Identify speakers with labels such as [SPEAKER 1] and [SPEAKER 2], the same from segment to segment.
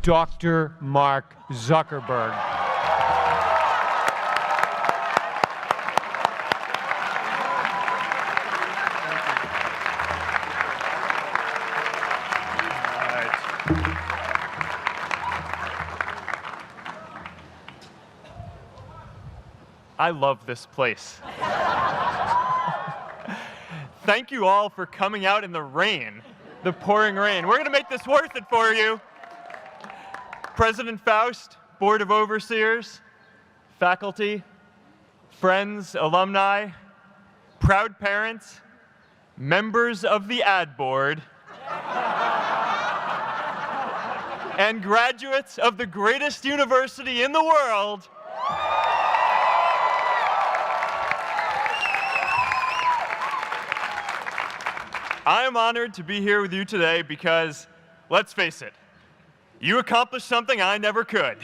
[SPEAKER 1] Dr. Mark Zuckerberg.
[SPEAKER 2] I love this place. Thank you all for coming out in the rain, the pouring rain. We're going to make this worth it for you. President Faust, Board of Overseers, faculty, friends, alumni, proud parents, members of the ad board, and graduates of the greatest university in the world. I am honored to be here with you today because, let's face it, you accomplished something I never could.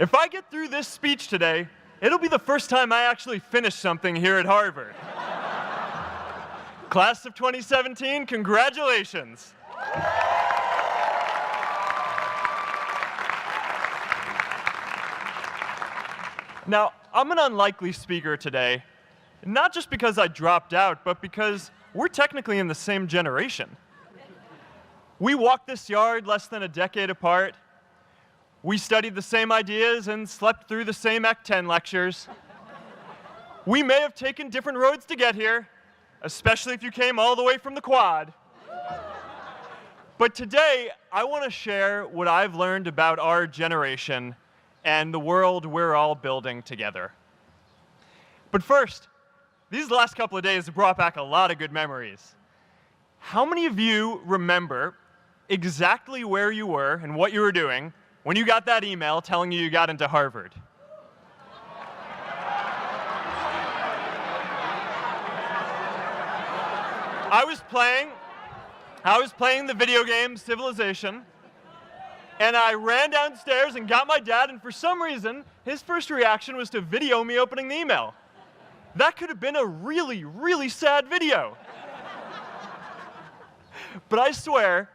[SPEAKER 2] If I get through this speech today, it'll be the first time I actually finish something here at Harvard. Class of 2017, congratulations. Now, I'm an unlikely speaker today, not just because I dropped out, but because we're technically in the same generation. We walked this yard less than a decade apart. We studied the same ideas and slept through the same Act 10 lectures. We may have taken different roads to get here, especially if you came all the way from the Quad. But today, I want to share what I've learned about our generation and the world we're all building together. But first, these last couple of days have brought back a lot of good memories. How many of you remember exactly where you were and what you were doing when you got that email telling you got into Harvard? I was playing the video game Civilization, and I ran downstairs and got my dad, and for some reason, his first reaction was to video me opening the email. That could have been a really, really sad video. But I swear,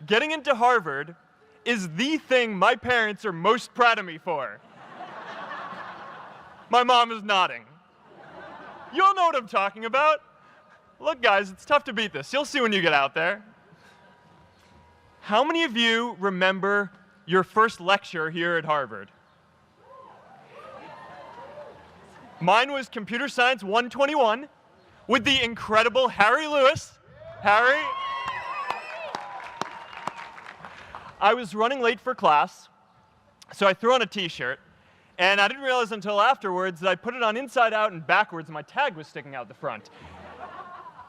[SPEAKER 2] getting into Harvard is the thing my parents are most proud of me for. My mom is nodding. You'll know what I'm talking about. Look, guys, it's tough to beat this. You'll see when you get out there. How many of you remember your first lecture here at Harvard? Mine was Computer Science 121 with the incredible Harry Lewis. Harry. I was running late for class, so I threw on a t-shirt, and I didn't realize until afterwards that I put it on inside out and backwards, and my tag was sticking out the front.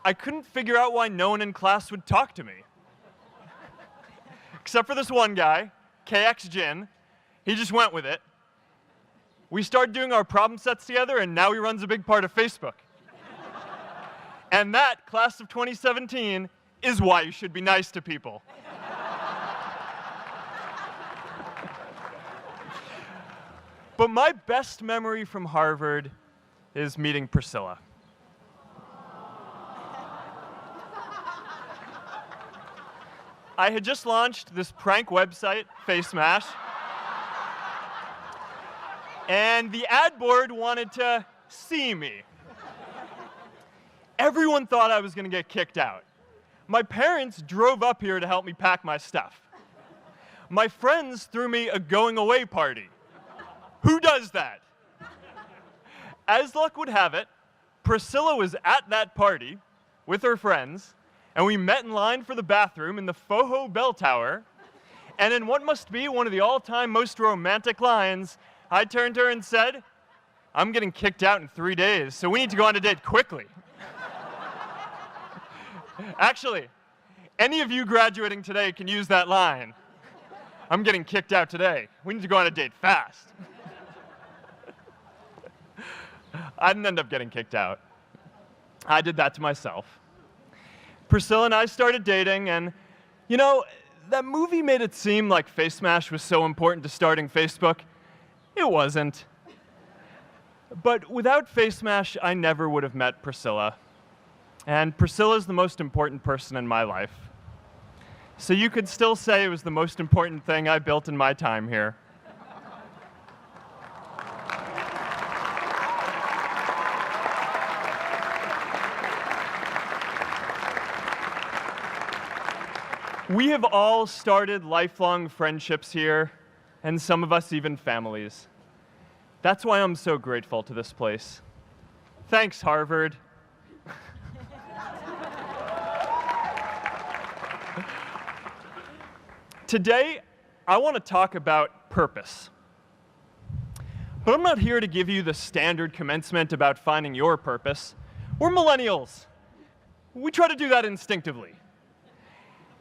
[SPEAKER 2] I couldn't figure out why no one in class would talk to me. Except for this one guy, KX Jin. He just went with it. We started doing our problem sets together, and now he runs a big part of Facebook. And that, class of 2017, is why you should be nice to people. But my best memory from Harvard is meeting Priscilla. I had just launched this prank website, FaceMash, and the ad board wanted to see me. Everyone thought I was going to get kicked out. My parents drove up here to help me pack my stuff. My friends threw me a going-away party. Who does that? As luck would have it, Priscilla was at that party with her friends, and we met in line for the bathroom in the Foho Bell Tower, and in what must be one of the all-time most romantic lines, I turned to her and said, "I'm getting kicked out in 3 days, so we need to go on a date quickly." Actually, any of you graduating today can use that line. "I'm getting kicked out today. We need to go on a date fast." I didn't end up getting kicked out. I did that to myself. Priscilla and I started dating, and, you know, that movie made it seem like FaceMash was so important to starting Facebook. It wasn't. But without FaceMash, I never would have met Priscilla. And Priscilla's the most important person in my life. So you could still say it was the most important thing I built in my time here. We have all started lifelong friendships here, and some of us even families. That's why I'm so grateful to this place. Thanks, Harvard. Today, I want to talk about purpose. But I'm not here to give you the standard commencement about finding your purpose. We're millennials. We try to do that instinctively.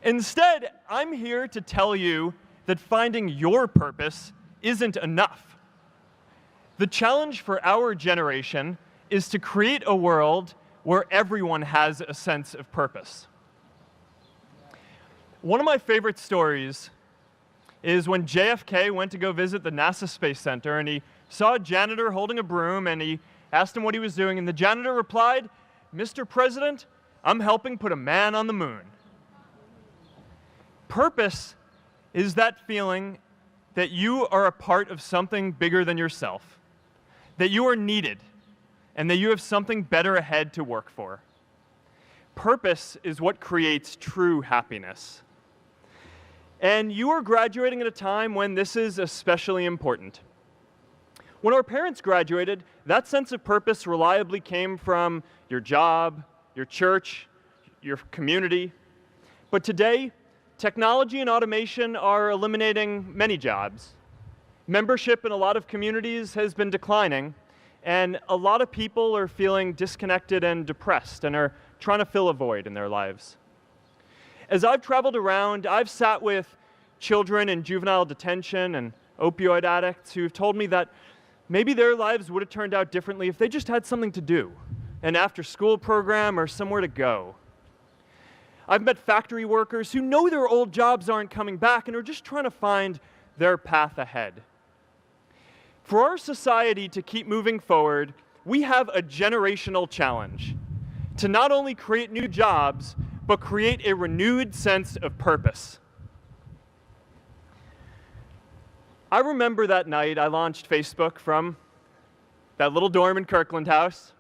[SPEAKER 2] Instead, I'm here to tell you that finding your purpose isn't enough. The challenge for our generation is to create a world where everyone has a sense of purpose. One of my favorite stories is when JFK went to go visit the NASA Space Center, and he saw a janitor holding a broom, and he asked him what he was doing, and the janitor replied, "Mr. President, I'm helping put a man on the moon." Purpose is that feeling that you are a part of something bigger than yourself, that you are needed, and that you have something better ahead to work for. Purpose is what creates true happiness. And you are graduating at a time when this is especially important. When our parents graduated, that sense of purpose reliably came from your job, your church, your community. But today, technology and automation are eliminating many jobs. Membership in a lot of communities has been declining, and a lot of people are feeling disconnected and depressed and are trying to fill a void in their lives. As I've traveled around, I've sat with children in juvenile detention and opioid addicts who've told me that maybe their lives would have turned out differently if they just had something to do, an after-school program or somewhere to go. I've met factory workers who know their old jobs aren't coming back and are just trying to find their path ahead. For our society to keep moving forward, we have a generational challenge to not only create new jobs, but create a renewed sense of purpose. I remember that night I launched Facebook from that little dorm in Kirkland House.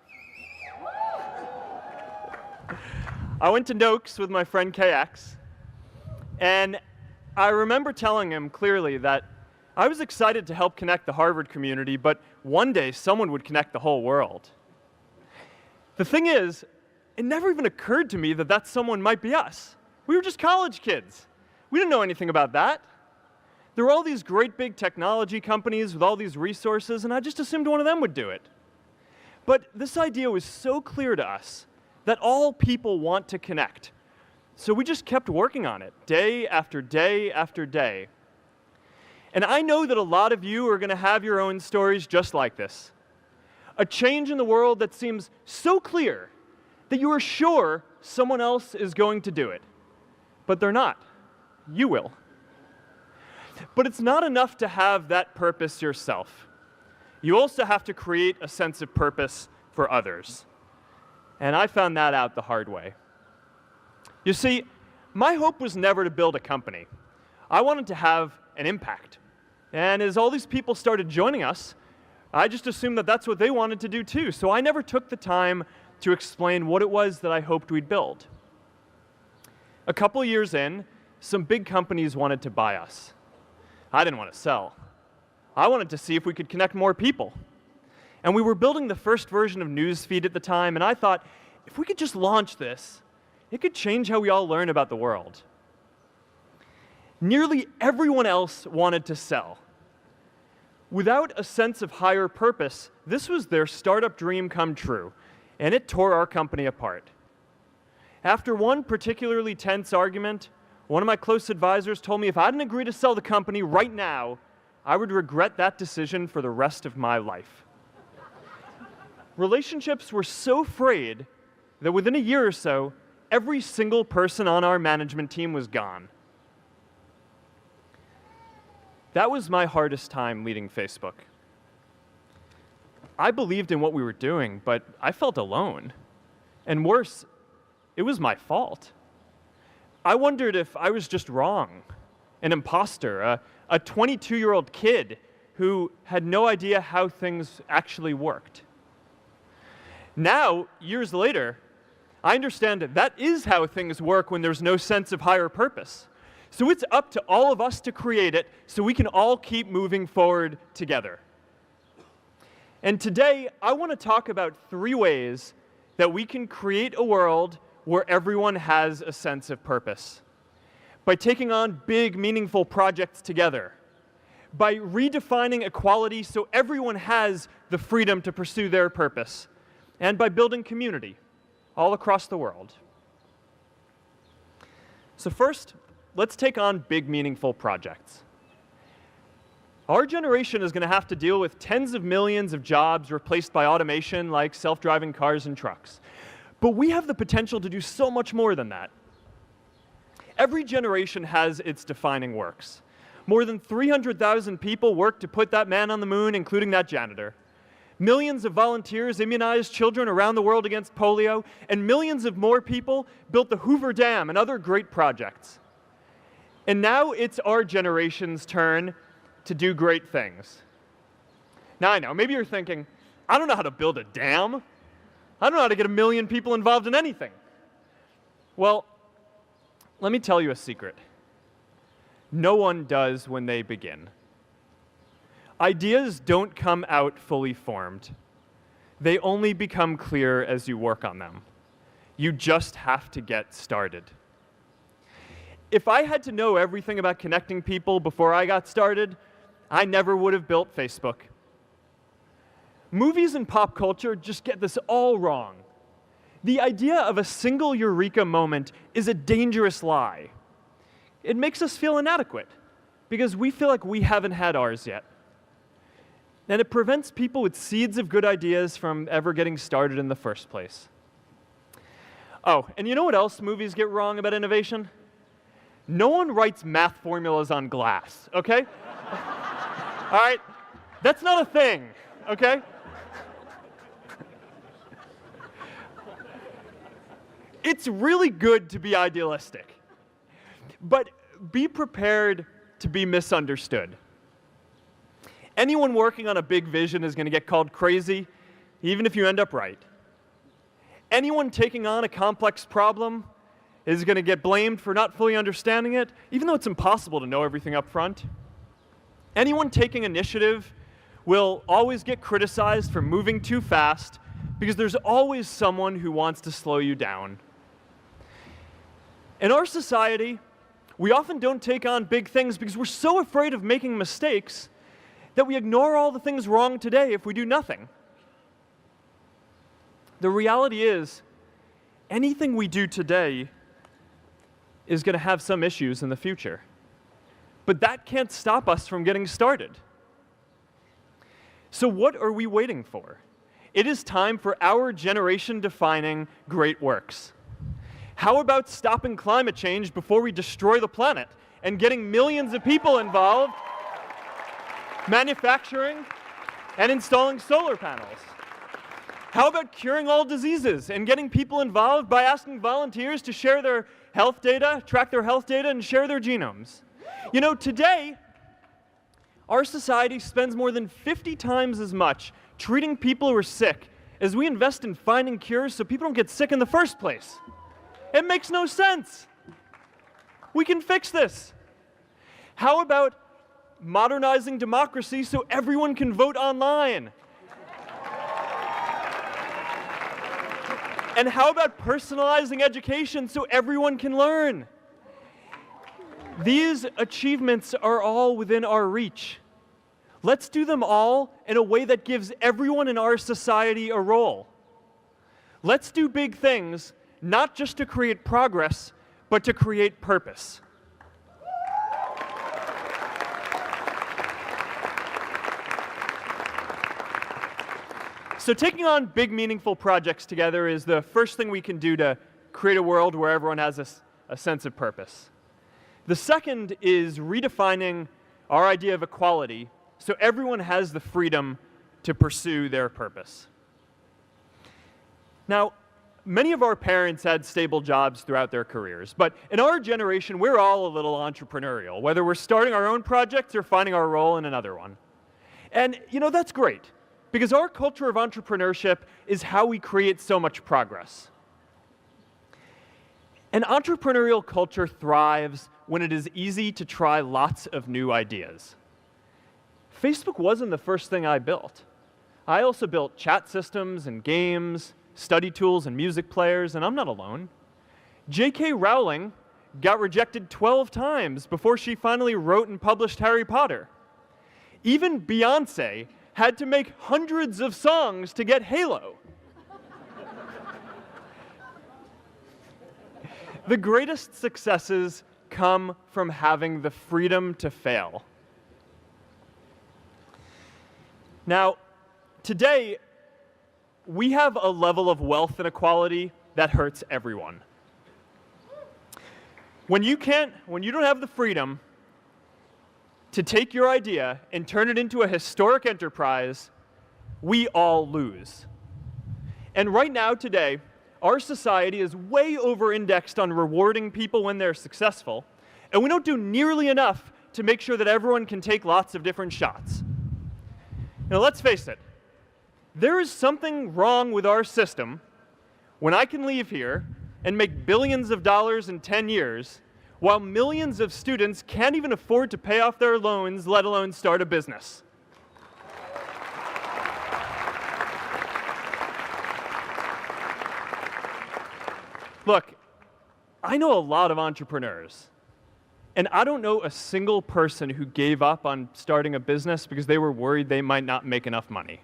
[SPEAKER 2] I went to Noakes with my friend KX, and I remember telling him clearly that I was excited to help connect the Harvard community, but one day someone would connect the whole world. The thing is, it never even occurred to me that that someone might be us. We were just college kids. We didn't know anything about that. There were all these great big technology companies with all these resources, and I just assumed one of them would do it. But this idea was so clear to us that all people want to connect. So we just kept working on it, day after day after day. And I know that a lot of you are going to have your own stories just like this. A change in the world that seems so clear that you are sure someone else is going to do it. But they're not. You will. But it's not enough to have that purpose yourself. You also have to create a sense of purpose for others. And I found that out the hard way. You see, my hope was never to build a company. I wanted to have an impact. And as all these people started joining us, I just assumed that that's what they wanted to do too. So I never took the time to explain what it was that I hoped we'd build. A couple years in, some big companies wanted to buy us. I didn't want to sell. I wanted to see if we could connect more people. And we were building the first version of Newsfeed at the time, and I thought, if we could just launch this, it could change how we all learn about the world. Nearly everyone else wanted to sell. Without a sense of higher purpose, this was their startup dream come true, and it tore our company apart. After one particularly tense argument, one of my close advisors told me if I didn't agree to sell the company right now, I would regret that decision for the rest of my life. Relationships were so frayed that within a year or so, every single person on our management team was gone. That was my hardest time leading Facebook. I believed in what we were doing, but I felt alone. And worse, it was my fault. I wondered if I was just wrong, an imposter, a 22-year-old kid who had no idea how things actually worked. Now, years later, I understand that is how things work when there's no sense of higher purpose. So it's up to all of us to create it so we can all keep moving forward together. And today, I want to talk about 3 ways that we can create a world where everyone has a sense of purpose. By taking on big, meaningful projects together. By redefining equality so everyone has the freedom to pursue their purpose. And by building community all across the world. So first, let's take on big, meaningful projects. Our generation is going to have to deal with tens of millions of jobs replaced by automation like self-driving cars and trucks. But we have the potential to do so much more than that. Every generation has its defining works. More than 300,000 people worked to put that man on the moon, including that janitor. Millions of volunteers immunized children around the world against polio, and millions of more people built the Hoover Dam and other great projects. And now it's our generation's turn to do great things. Now I know, maybe you're thinking, I don't know how to build a dam. I don't know how to get 1 million people involved in anything. Well, let me tell you a secret. No one does when they begin. Ideas don't come out fully formed. They only become clear as you work on them. You just have to get started. If I had to know everything about connecting people before I got started, I never would have built Facebook. Movies and pop culture just get this all wrong. The idea of a single eureka moment is a dangerous lie. It makes us feel inadequate because we feel like we haven't had ours yet. And it prevents people with seeds of good ideas from ever getting started in the first place. Oh, and you know what else movies get wrong about innovation? No one writes math formulas on glass, okay? All right? That's not a thing, okay? It's really good to be idealistic, but be prepared to be misunderstood. Anyone working on a big vision is going to get called crazy, even if you end up right. Anyone taking on a complex problem is going to get blamed for not fully understanding it, even though it's impossible to know everything up front. Anyone taking initiative will always get criticized for moving too fast because there's always someone who wants to slow you down. In our society, we often don't take on big things because we're so afraid of making mistakes that we ignore all the things wrong today if we do nothing. The reality is, anything we do today is going to have some issues in the future. But that can't stop us from getting started. So what are we waiting for? It is time for our generation-defining great works. How about stopping climate change before we destroy the planet and getting millions of people involved, manufacturing and installing solar panels? How about curing all diseases and getting people involved by asking volunteers to share their health data, track their health data, and share their genomes? You know, today, our society spends more than 50 times as much treating people who are sick as we invest in finding cures so people don't get sick in the first place. It makes no sense. We can fix this. How about modernizing democracy so everyone can vote online? And how about personalizing education so everyone can learn? These achievements are all within our reach. Let's do them all in a way that gives everyone in our society a role. Let's do big things, not just to create progress, but to create purpose. So taking on big, meaningful projects together is the first thing we can do to create a world where everyone has a sense of purpose. The second is redefining our idea of equality so everyone has the freedom to pursue their purpose. Now, many of our parents had stable jobs throughout their careers, but in our generation, we're all a little entrepreneurial, whether we're starting our own projects or finding our role in another one. And, that's great, because our culture of entrepreneurship is how we create so much progress. An entrepreneurial culture thrives when it is easy to try lots of new ideas. Facebook wasn't the first thing I built. I also built chat systems and games, study tools and music players, and I'm not alone. J.K. Rowling got rejected 12 times before she finally wrote and published Harry Potter. Even Beyoncé had to make hundreds of songs to get Halo. The greatest successes come from having the freedom to fail. Now, today, we have a level of wealth inequality that hurts everyone. When you don't have the freedom to take your idea and turn it into a historic enterprise, we all lose. And right now, today, our society is way over-indexed on rewarding people when they're successful, and we don't do nearly enough to make sure that everyone can take lots of different shots. Now, let's face it. There is something wrong with our system when I can leave here and make billions of dollars in 10 years, while millions of students can't even afford to pay off their loans, let alone start a business. Look, I know a lot of entrepreneurs, and I don't know a single person who gave up on starting a business because they were worried they might not make enough money.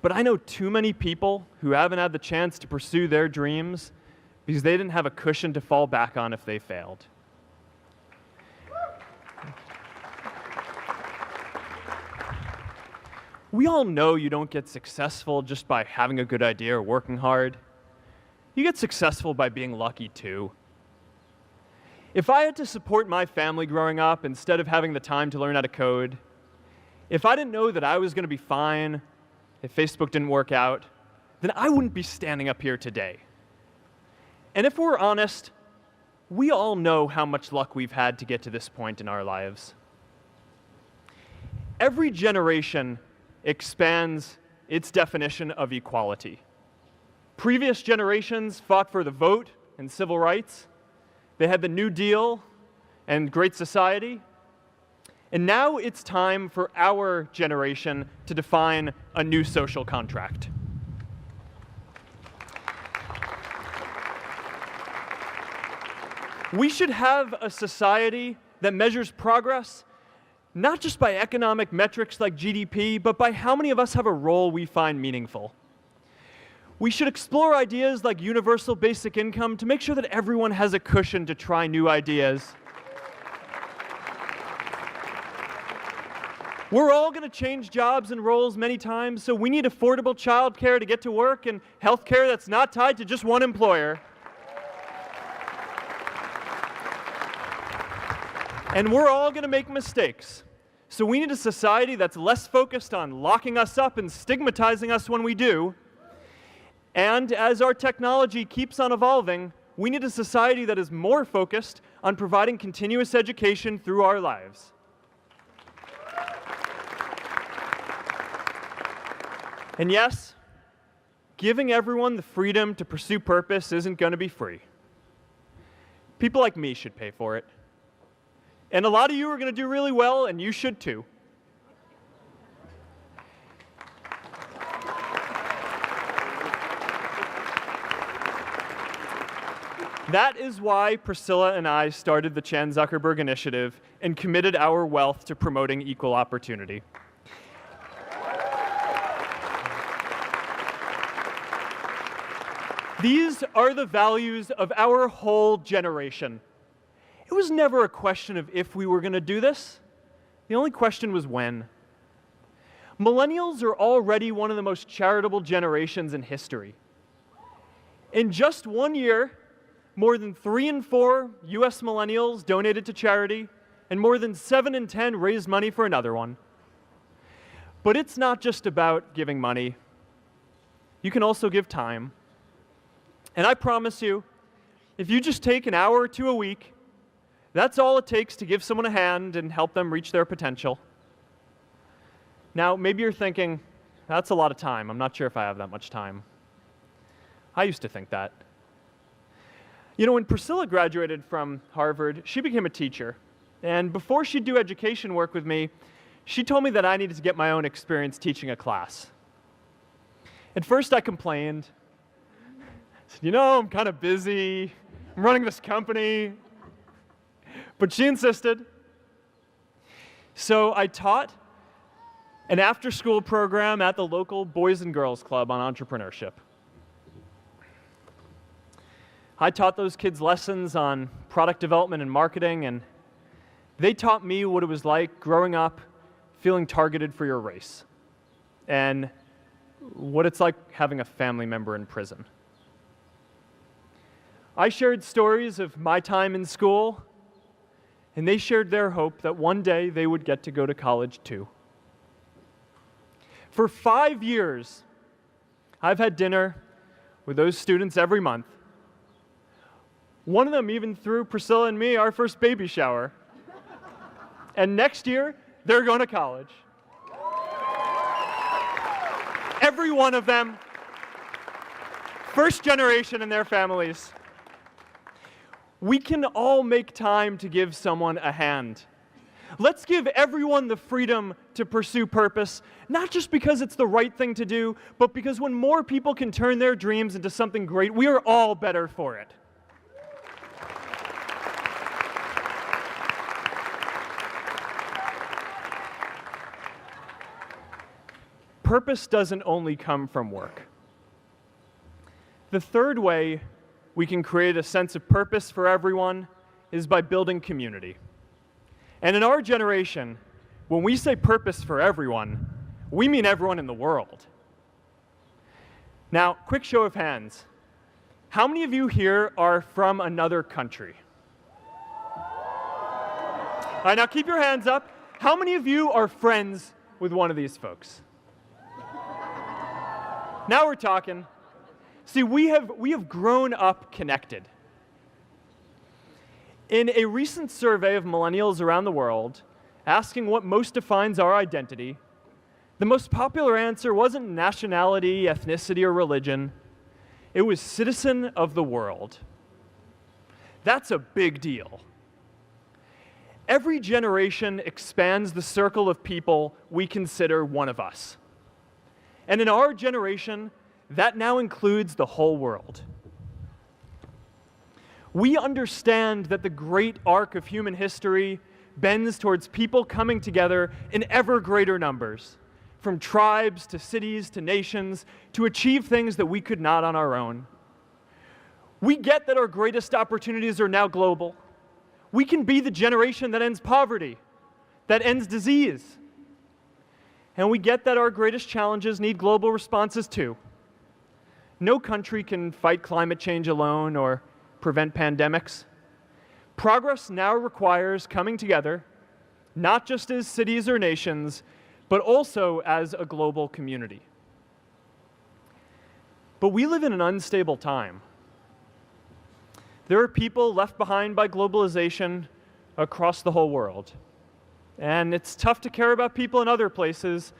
[SPEAKER 2] But I know too many people who haven't had the chance to pursue their dreams because they didn't have a cushion to fall back on if they failed. We all know you don't get successful just by having a good idea or working hard. You get successful by being lucky too. If I had to support my family growing up instead of having the time to learn how to code, if I didn't know that I was going to be fine if Facebook didn't work out, then I wouldn't be standing up here today. And if we're honest, we all know how much luck we've had to get to this point in our lives. Every generation expands its definition of equality. Previous generations fought for the vote and civil rights. They had the New Deal and Great Society. And now it's time for our generation to define a new social contract. We should have a society that measures progress not just by economic metrics like GDP, but by how many of us have a role we find meaningful. We should explore ideas like universal basic income to make sure that everyone has a cushion to try new ideas. We're all going to change jobs and roles many times, so we need affordable childcare to get to work and healthcare that's not tied to just one employer. And we're all going to make mistakes. So we need a society that's less focused on locking us up and stigmatizing us when we do. And as our technology keeps on evolving, we need a society that is more focused on providing continuous education through our lives. And yes, giving everyone the freedom to pursue purpose isn't going to be free. People like me should pay for it. And a lot of you are going to do really well, and you should too. That is why Priscilla and I started the Chan Zuckerberg Initiative and committed our wealth to promoting equal opportunity. These are the values of our whole generation. It was never a question of if we were going to do this. The only question was when. Millennials are already one of the most charitable generations in history. In just 1 year, more than 3 in 4 US millennials donated to charity, and more than 7 in 10 raised money for another one. But it's not just about giving money. You can also give time. And I promise you, if you just take an hour or two a week, that's all it takes to give someone a hand and help them reach their potential. Now, maybe you're thinking, that's a lot of time. I'm not sure if I have that much time. I used to think that. You know, when Priscilla graduated from Harvard, she became a teacher. And before she'd do education work with me, she told me that I needed to get my own experience teaching a class. At first, I complained. I said, you know, I'm kind of busy. I'm running this company. But she insisted. So I taught an after-school program at the local Boys and Girls Club on entrepreneurship. I taught those kids lessons on product development and marketing, and they taught me what it was like growing up feeling targeted for your race, and what it's like having a family member in prison. I shared stories of my time in school, and they shared their hope that one day they would get to go to college too. For 5 years, I've had dinner with those students every month. One of them even threw Priscilla and me our first baby shower. And next year, they're going to college. Every one of them, first generation in their families. We can all make time to give someone a hand. Let's give everyone the freedom to pursue purpose, not just because it's the right thing to do, but because when more people can turn their dreams into something great, we are all better for it. Purpose doesn't only come from work. The third way we can create a sense of purpose for everyone is by building community. And in our generation, when we say purpose for everyone, we mean everyone in the world. Now, quick show of hands. How many of you here are from another country? All right, now keep your hands up. How many of you are friends with one of these folks? Now we're talking. See, we have grown up connected. In a recent survey of millennials around the world, asking what most defines our identity, the most popular answer wasn't nationality, ethnicity, or religion. It was citizen of the world. That's a big deal. Every generation expands the circle of people we consider one of us. And in our generation, that now includes the whole world. We understand that the great arc of human history bends towards people coming together in ever greater numbers, from tribes to cities to nations, to achieve things that we could not on our own. We get that our greatest opportunities are now global. We can be the generation that ends poverty, that ends disease. And we get that our greatest challenges need global responses too. No country can fight climate change alone or prevent pandemics. Progress now requires coming together, not just as cities or nations, but also as a global community. But we live in an unstable time. There are people left behind by globalization across the whole world. And it's tough to care about people in other places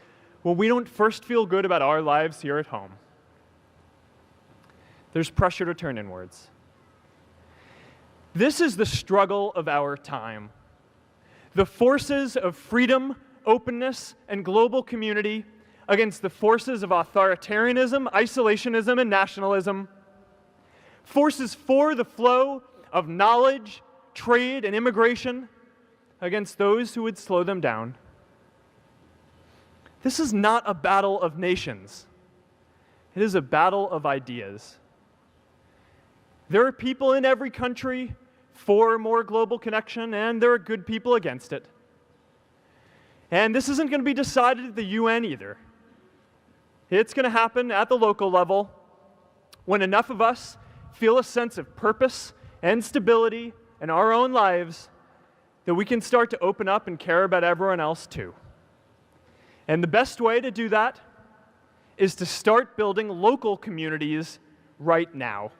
[SPEAKER 2] when we don't first feel good about our lives here at home. There's pressure to turn inwards. This is the struggle of our time. The forces of freedom, openness, and global community against the forces of authoritarianism, isolationism, and nationalism. Forces for the flow of knowledge, trade, and immigration against those who would slow them down. This is not a battle of nations. It is a battle of ideas. There are people in every country for more global connection, and there are good people against it. And this isn't going to be decided at the UN either. It's going to happen at the local level when enough of us feel a sense of purpose and stability in our own lives that we can start to open up and care about everyone else too. And the best way to do that is to start building local communities right now.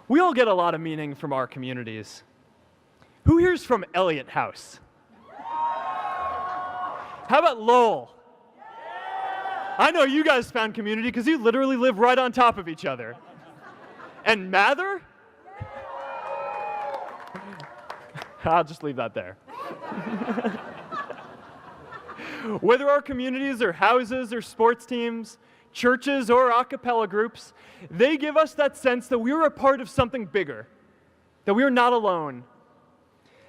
[SPEAKER 2] We all get a lot of meaning from our communities. Who here's from Elliott House? How about Lowell? I know you guys found community because you literally live right on top of each other. And Mather? I'll just leave that there. Whether our communities are houses or sports teams, churches or a cappella groups, they give us that sense that we are a part of something bigger, that we are not alone.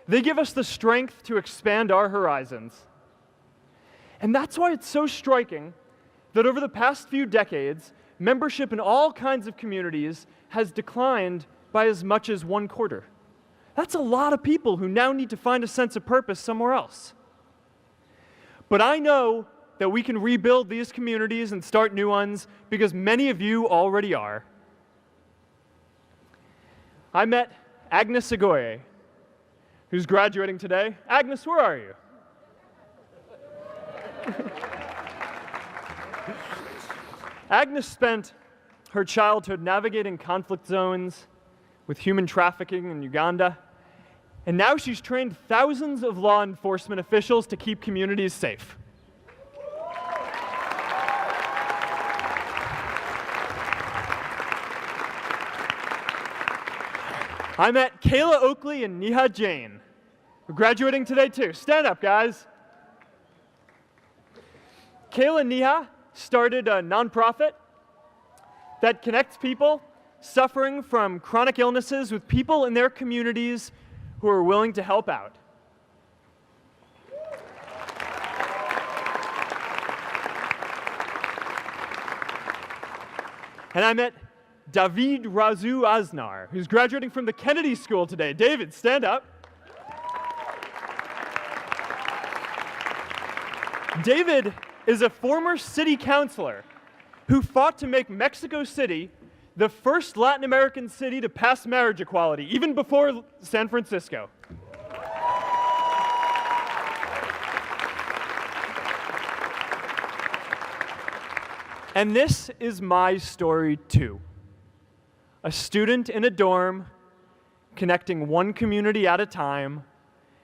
[SPEAKER 2] They give us the strength to expand our horizons. And that's why it's so striking that over the past few decades, membership in all kinds of communities has declined by as much as 1/4. That's a lot of people who now need to find a sense of purpose somewhere else. But I know that we can rebuild these communities and start new ones because many of you already are. I met Agnes Agoye, who's graduating today. Agnes, where are you? Agnes spent her childhood navigating conflict zones with human trafficking in Uganda, and now she's trained thousands of law enforcement officials to keep communities safe. I met Kayla Oakley and Neha Jain, who are graduating today too. Stand up, guys. Kayla and Neha started a nonprofit that connects people suffering from chronic illnesses with people in their communities who are willing to help out. And I met David Razu Aznar, who's graduating from the Kennedy School today. David, stand up. David is a former city councilor who fought to make Mexico City the first Latin American city to pass marriage equality, even before San Francisco. And this is my story too. A student in a dorm, connecting one community at a time,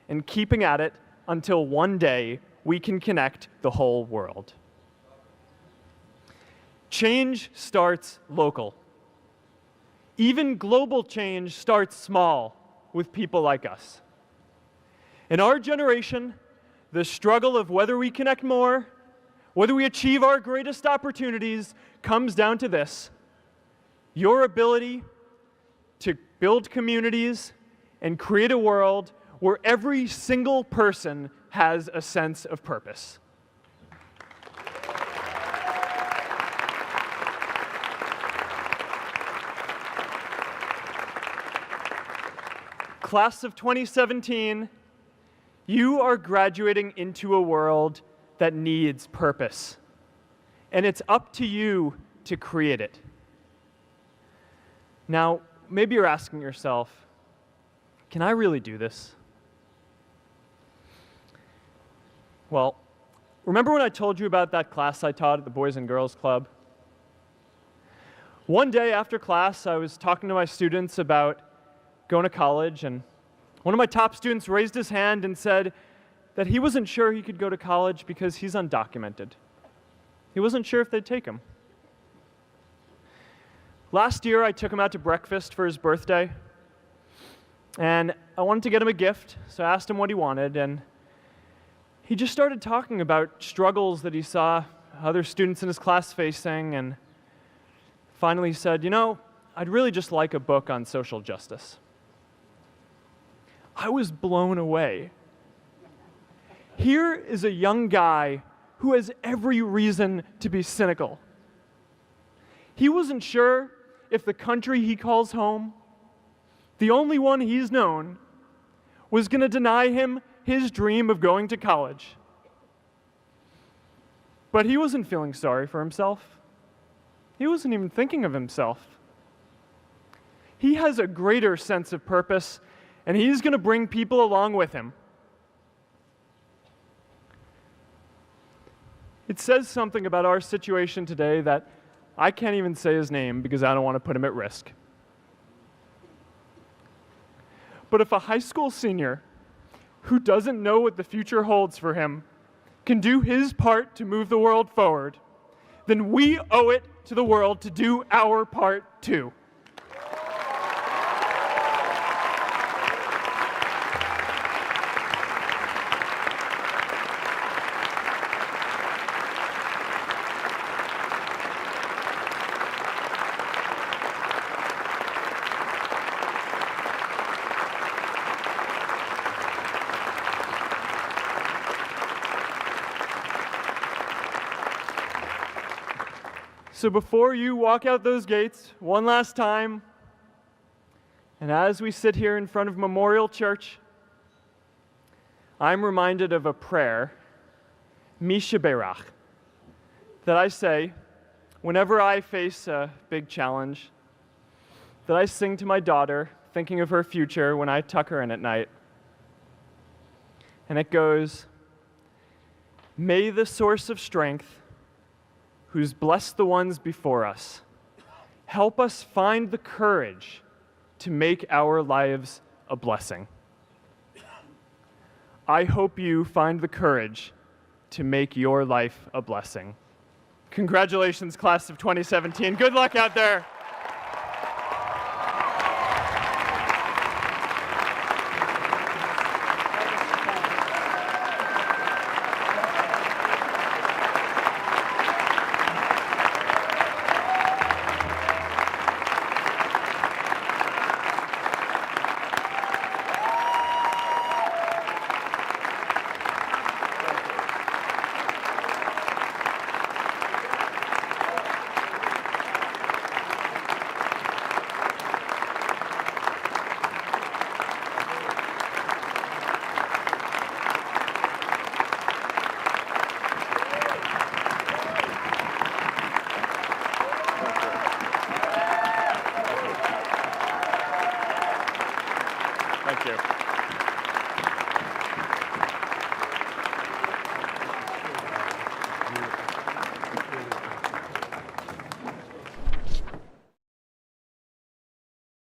[SPEAKER 2] and keeping at it until one day we can connect the whole world. Change starts local. Even global change starts small with people like us. In our generation, the struggle of whether we connect more, whether we achieve our greatest opportunities, comes down to this: your ability to build communities and create a world where every single person has a sense of purpose. Class of 2017, you are graduating into a world that needs purpose. And it's up to you to create it. Now, maybe you're asking yourself, can I really do this? Well, remember when I told you about that class I taught at the Boys and Girls Club? One day after class, I was talking to my students about going to college, and one of my top students raised his hand and said that he wasn't sure he could go to college because he's undocumented. He wasn't sure if they'd take him. Last year, I took him out to breakfast for his birthday, and I wanted to get him a gift, so I asked him what he wanted, and he just started talking about struggles that he saw other students in his class facing, and finally said, I'd really just like a book on social justice. I was blown away. Here is a young guy who has every reason to be cynical. He wasn't sure if the country he calls home, the only one he's known, was going to deny him his dream of going to college. But he wasn't feeling sorry for himself. He wasn't even thinking of himself. He has a greater sense of purpose, and he's going to bring people along with him. It says something about our situation today that I can't even say his name because I don't want to put him at risk. But if a high school senior who doesn't know what the future holds for him can do his part to move the world forward, then we owe it to the world to do our part too. So before you walk out those gates one last time, and as we sit here in front of Memorial Church, I'm reminded of a prayer, Misha Berach, that I say whenever I face a big challenge, that I sing to my daughter, thinking of her future when I tuck her in at night. And it goes, "May the source of strength, who's blessed the ones before us, help us find the courage to make our lives a blessing." I hope you find the courage to make your life a blessing. Congratulations, class of 2017. Good luck out there. Thank you.